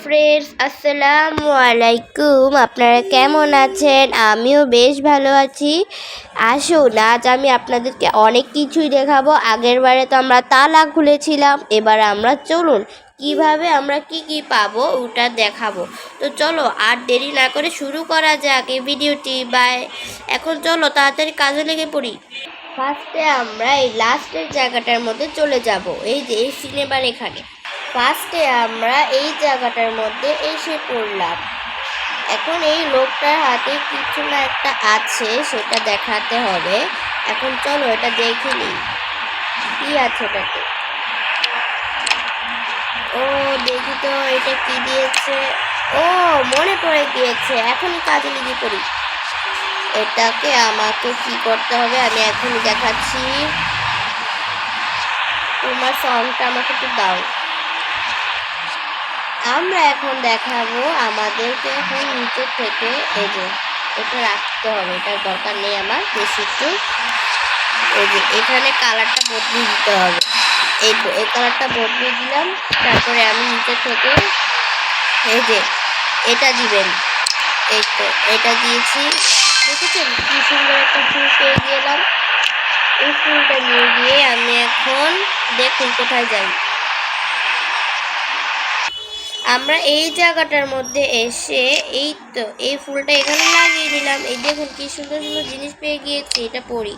Friends, আসসালামু আলাইকুম। আপনারা কেমন আছেন? আমিও বেশ ভালো আছি। আসুন, আজ আমি আপনাদেরকে অনেক কিছুই দেখাবো। আগের বারে তো আমরা তালা খুলেছিলাম, এবার আমরা চলুন কিভাবে আমরা কি পাবো ওটা দেখাবো। তো চলো আর দেরি না করে শুরু করা যাক এই ভিডিওটি। বাই। এখন চলো তাড়াতাড়ি কাজে লেগে পড়ি। ফার্স্টে আমরা এই লাস্টের জায়গাটার মধ্যে চলে যাব। এই যে এই সিনেমার এখানে ফার্স্টে আমরা এই জায়গাটার মধ্যে এসে পড়লাম। এখন এই লোকটার হাতে কিছু না একটা আছে, সেটা দেখাতে হবে। এখন চলো এটা দেখে নিই কি আছে এটাতে। ও দেখি তো এটা কি দিয়েছে। ও মনে পড়ে গিয়েছে, এখনই কাজে লেগে পড়ি। এটাকে আমাকে কি করতে হবে আমি এখনই দেখাচ্ছি। তোমার সঙ্গটা আমাকে একটু দাও। আমরা এখন দেখাবো আমাদেরকে এখন নিচে থেকে এই যে এটা রাখতে হবে, এটার দরকার নেই আমার বেশি একটু। এই যে এখানে কালারটা বদলিয়ে দিতে হবে। এই কালারটা বদলিয়ে দিলাম। তারপরে আমি নিচে থেকে এই যে এটা দিবেন। এই তো এটা দিয়েছি, দেখেছেন কি সুন্দর একটা ফুল পেয়ে গেলাম। এই ফুলটা নিয়ে গিয়ে আমি এখন দেখুন কোথায় যাই। আমরা এই জায়গাটার মধ্যে এসে এই তো এই ফুলটা এখানে লাগিয়ে দিলাম। এই দেখুন কি সুন্দর সুন্দর জিনিস পেয়ে গিয়েছি, এটা পরি।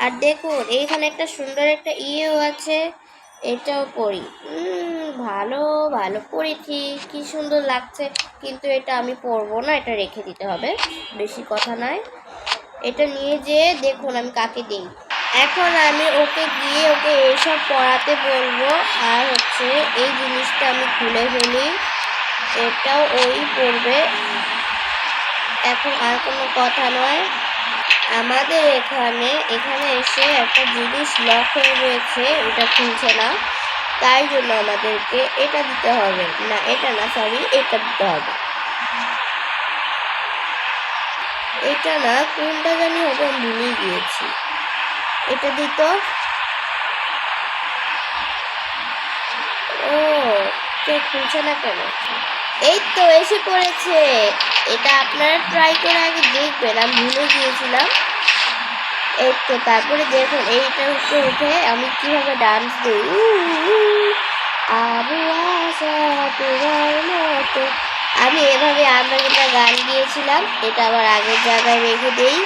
আর দেখুন এইখানে একটা সুন্দর একটা ইয়েও আছে, এটাও পরি। ভালো ভালো পরেছি, কি সুন্দর লাগছে। কিন্তু এটা আমি পরবো না, এটা রেখে দিতে হবে, বেশি কথা নয়। এটা নিয়ে যেয়ে দেখুন আমি কাকে দিই। এখন আমি ওকে গিয়ে ওকে এইসব পড়াতে বলবো। আর হচ্ছে এই জিনিসটা আমি খুলে ফেলি, এটাও ওই পড়বে। এখন আর কোনো কথা নয়। আমাদের এখানে এসে একটা জিনিস লক হয়ে রয়েছে, ওটা খুলছে না। তাই জন্য আমাদেরকে এটা দিতে হবে, না এটা না, সরি এটা দিতে হবে। এটা না, কোনটা জানি হবে আমি ভুলে গিয়েছি। এটা দিত। ও কে খুলছে না কেন? এই তো এসে পড়েছে। এটা আপনারা ট্রাই করে আগে দেখবেন, আমি ভুলে গিয়েছিলাম। এই তো তারপরে দেখুন এইটা উপরে উঠে আমি কিভাবে ডান্স দিই। আবু আশা তোমার মতো, আমি এভাবে আমরা যেটা গান গিয়েছিলাম এটা আবার আগের জায়গায় রেখে দেই।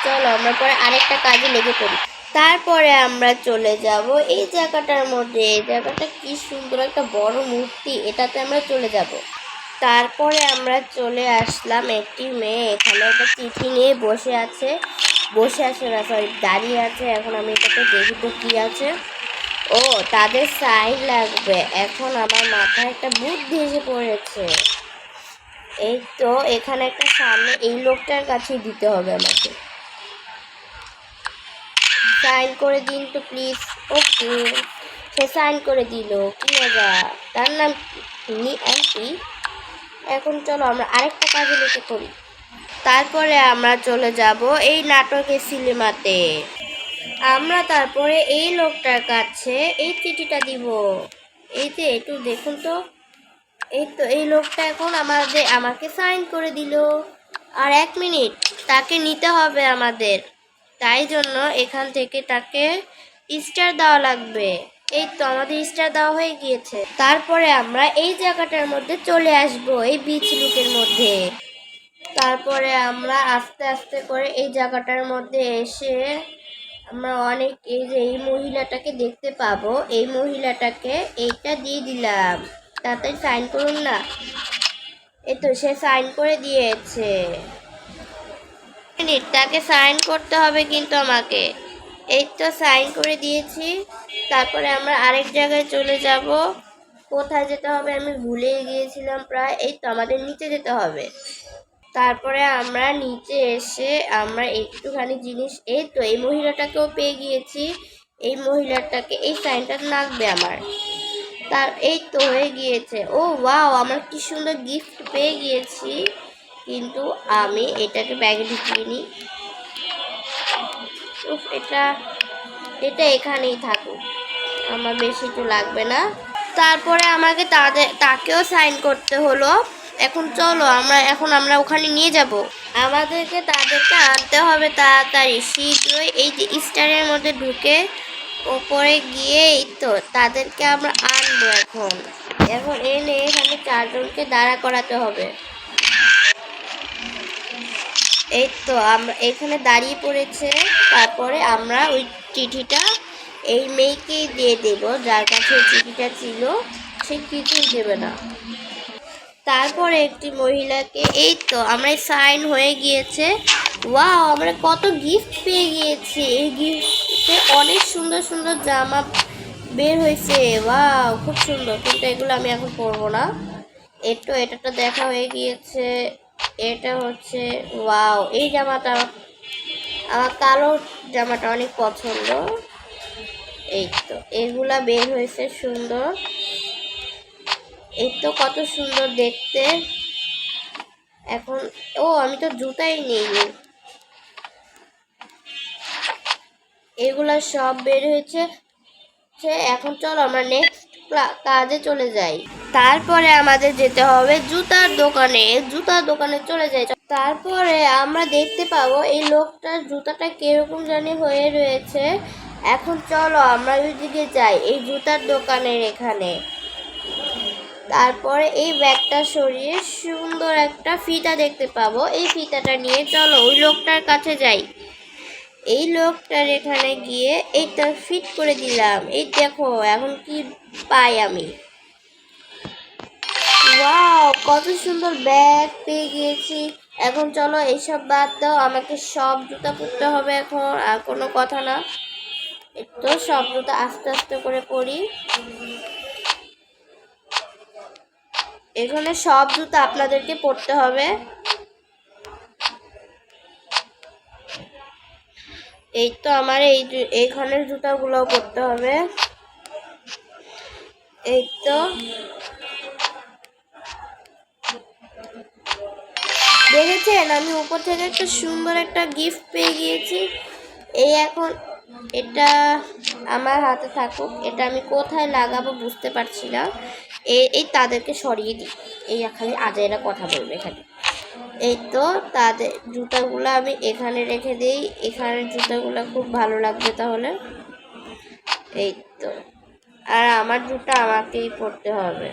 চলো আমরা পরে আরেকটা কাজে লেগে পড়ি। তারপরে আমরা চলে যাব এই জায়গাটার মধ্যে। এই জায়গাটা কি সুন্দর একটা বড় মূর্তি, এটাতে আমরা চলে যাব। তারপরে আমরা চলে আসলাম একটি মেয়ে এখানে একটা চিঠি নিয়ে বসে আছে না, সরি দাঁড়িয়ে আছে। এখন আমি এটাতে দেখি তো কি আছে। ও তাদের সাইন লাগবে। এখন আমার মাথায় একটা বুদ্ধি এসে পড়েছে। এই তো এখানে একটা সামনে এই লোকটার কাছে দিতে হবে আমাকে। সাইন করে দিন তো প্লিজ। ওকে, সে সাইন করে দিল। কি মজা। তার নাম এমপি। এখন চলো আমরা আরেকটা কাজে লেগে করি। তারপরে আমরা চলে যাব এই নাটকের সিনেমাতে। আমরা তারপরে এই লোকটার কাছে এই চিঠিটা দিব। এই যে একটু দেখুন তো। এই তো এই লোকটা এখন আমাকে সাইন করে দিল। আর 1 মিনিট, তাকে নিতে হবে আমাদের। তাই জন্য এখান থেকে তাকে স্টার দেওয়া লাগবে। এই তো আমাদের স্টার দেওয়া হয়ে গিয়েছে। তারপরে আমরা এই জায়গাটার মধ্যে চলে আসব, এই বিচ লুকের মধ্যে। তারপরে আমরা আস্তে আস্তে করে এই জায়গাটার মধ্যে এসে আমরা অনেক এই যে এই মহিলাটাকে দেখতে পাবো। এই মহিলাটাকে এইটা দিয়ে দিলাম। তাড়াতাড়ি সাইন করুন না। এই তো সে সাইন করে দিয়েছে। তাকে সাইন করতে হবে কিন্তু আমাকে। এই তো সাইন করে দিয়েছি। তারপরে আমরা আরেক জায়গায় চলে যাব। কোথায় যেতে হবে আমি ভুলে গিয়েছিলাম প্রায়। এই তো আমাদের নিচে যেতে হবে। তারপরে আমরা নিচে এসে আমরা একটুখানি জিনিস, এই তো এই মহিলাটাকেও পেয়ে গিয়েছি। এই মহিলাটাকে এই সাইনটা লাগবে আমার। তার এই তো হয়ে গিয়েছে। ও ওয়াও, আমার কি সুন্দর গিফট পেয়ে গিয়েছি। কিন্তু আমি এটাকে ব্যাগে ঢুকিয়ে নিই। এটা এখানেই থাকুক, আমার বেশি তো লাগবে না। তারপরে আমাকে তাকেও সাইন করতে হলো। এখন চলো আমরা ওখানে নিয়ে যাব। আমাদেরকে তাদেরকে আনতে হবে তাড়াতাড়ি শীঘ্রই। এই যে স্টারের মধ্যে ঢুকে ওপরে গিয়ে এই তো তাদেরকে আমরা আনবো। এখন এনে এখানে 4 জনকে দাঁড়া করাতে হবে। এই তো আমরা এখানে দাঁড়িয়ে পড়েছে। তারপরে আমরা ওই চিঠিটা এই মেয়েকেই দিয়ে দেব, যার কাছে চিঠিটা ছিল। সে কিছুই দেবে না। তারপরে একটি মহিলাকে, এই তো আমরা সাইন হয়ে গিয়েছে। ওয়াও, আমরা কত গিফট পেয়ে গিয়েছি। এই গিফটে অনেক সুন্দর সুন্দর জামা বের হয়েছে। ওয়াও, খুব সুন্দর, কিন্তু এগুলো আমি এখন পরবো না। এটা তো দেখা হয়ে গিয়েছে। এটা হচ্ছে ওয়াও, এই জামাটা আমার কালো জামাটা অনেক পছন্দ। এই তো এগুলা বের হয়েছে সুন্দর। এই তো কত সুন্দর দেখতে। এখন আমি তো জুতাই নেইনি। এগুলা সব বের হয়েছে। এখন চলো আমরা নেক্সট কাজে চলে যাই। তারপরে আমাদের যেতে হবে জুতার দোকানে চলে যাই। তারপরে আমরা দেখতে পাবো এই লোকটার জুতাটা কিরকম জানি হয়ে রয়েছে। এখন চলো আমরা ওইদিকে যাই, এই জুতার দোকানের এখানে। তারপরে এই ব্যাগটা সরিয়ে সুন্দর একটা ফিতা দেখতে পাবো। এই ফিতাটা নিয়ে চলো ওই লোকটার কাছে যাই। এই লোকটার এখানে গিয়ে এইটা ফিট করে দিলাম। এই দেখো এখন কি পাই আমি। ওয়াও, কত সুন্দর ব্যাগ পেয়ে গিয়েছি। এখন চলো এইসব বাদ দাও, আমাকে সব জুতা পরতে হবে এখন, আর কোনো কথা না। তো সব জুতা আস্তে আস্তে করে পরি। এখানে সব জুতা আপনাদেরকে পরতে হবে। এই তো আমার এইখানের জুতাগুলো পরতে হবে। এই তো দেখেছেন, আমি উপর থেকে একটা সুন্দর একটা গিফট পেয়ে গিয়েছি। এখন এটা আমার হাতে থাকুক। এটা আমি কোথায় লাগাবো বুঝতে পারছি না। এই তাদেরকে সরিয়ে দিই। এই খালি আজাইরা কথা বলবে এখানে। এই তো তাদের জুতাগুলো আমি এখানে রেখে দিই। এখানের জুতাগুলো খুব ভালো লাগবে তাহলে। এই তো, আর আমার জুতা আমাকেই পরতে হবে।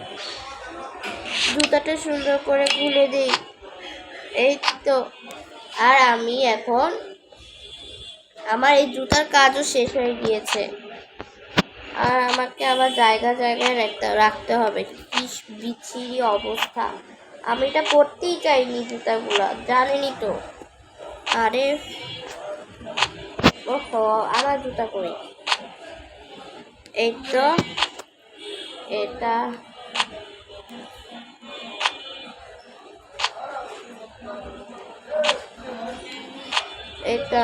জুতাটা সুন্দর করে খুলে দিই। এই তো, আর আমি এখন আমার এই জুতার কাজও শেষ হয়ে গিয়েছে। আর আমাকে আবার জায়গায় রাখতে হবে। কি বিচ্ছিরি অবস্থা। আমি এটা পরতেই চাইনি জুতাগুলো, জানেনি তো। আরে ওহো, আমার জুতা কই। এই তো এটা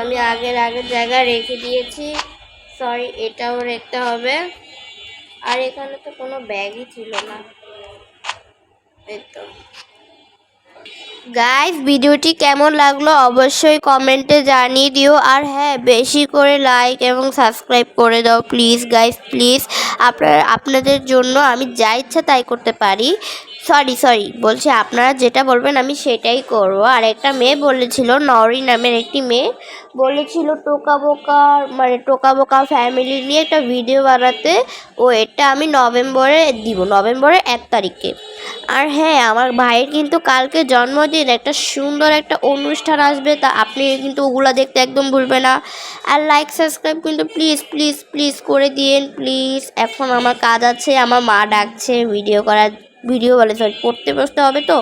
আমি আগের জায়গায় রেখে দিয়েছি। সরি, এটাও রাখতে হবে। আর এখানে তো কোনো ব্যাগই ছিল না। এই তো গাইস, ভিডিওটি কেমন লাগলো অবশ্যই কমেন্টে জানিয়ে দিও। আর হ্যাঁ, বেশি করে লাইক এবং সাবস্ক্রাইব করে দাও প্লিজ গাইস, প্লিজ। আপনাদের জন্য আমি যা ইচ্ছা তাই করতে পারি। সরি বলছি, আপনারা যেটা বলবেন আমি সেটাই করবো। আর একটা মেয়ে বলেছিল, নরি নামের একটি মেয়ে বলেছিল টোকা বোকা ফ্যামিলি নিয়ে একটা ভিডিও বানাতে। এটা আমি নভেম্বরে দিব, নভেম্বরের 1 তারিখে। আর হ্যাঁ, আমার ভাইয়ের কিন্তু কালকে জন্মদিন। একটা সুন্দর একটা অনুষ্ঠান আসবে, তা আপনি কিন্তু ওগুলো দেখতে একদম ভুলবেন না। আর লাইক সাবস্ক্রাইব কিন্তু প্লিজ করে দিন প্লিজ। এখন আমার কাজ আছে, আমার মা ডাকছে ভিডিও বলে, পড়তে বসতে হবে তো।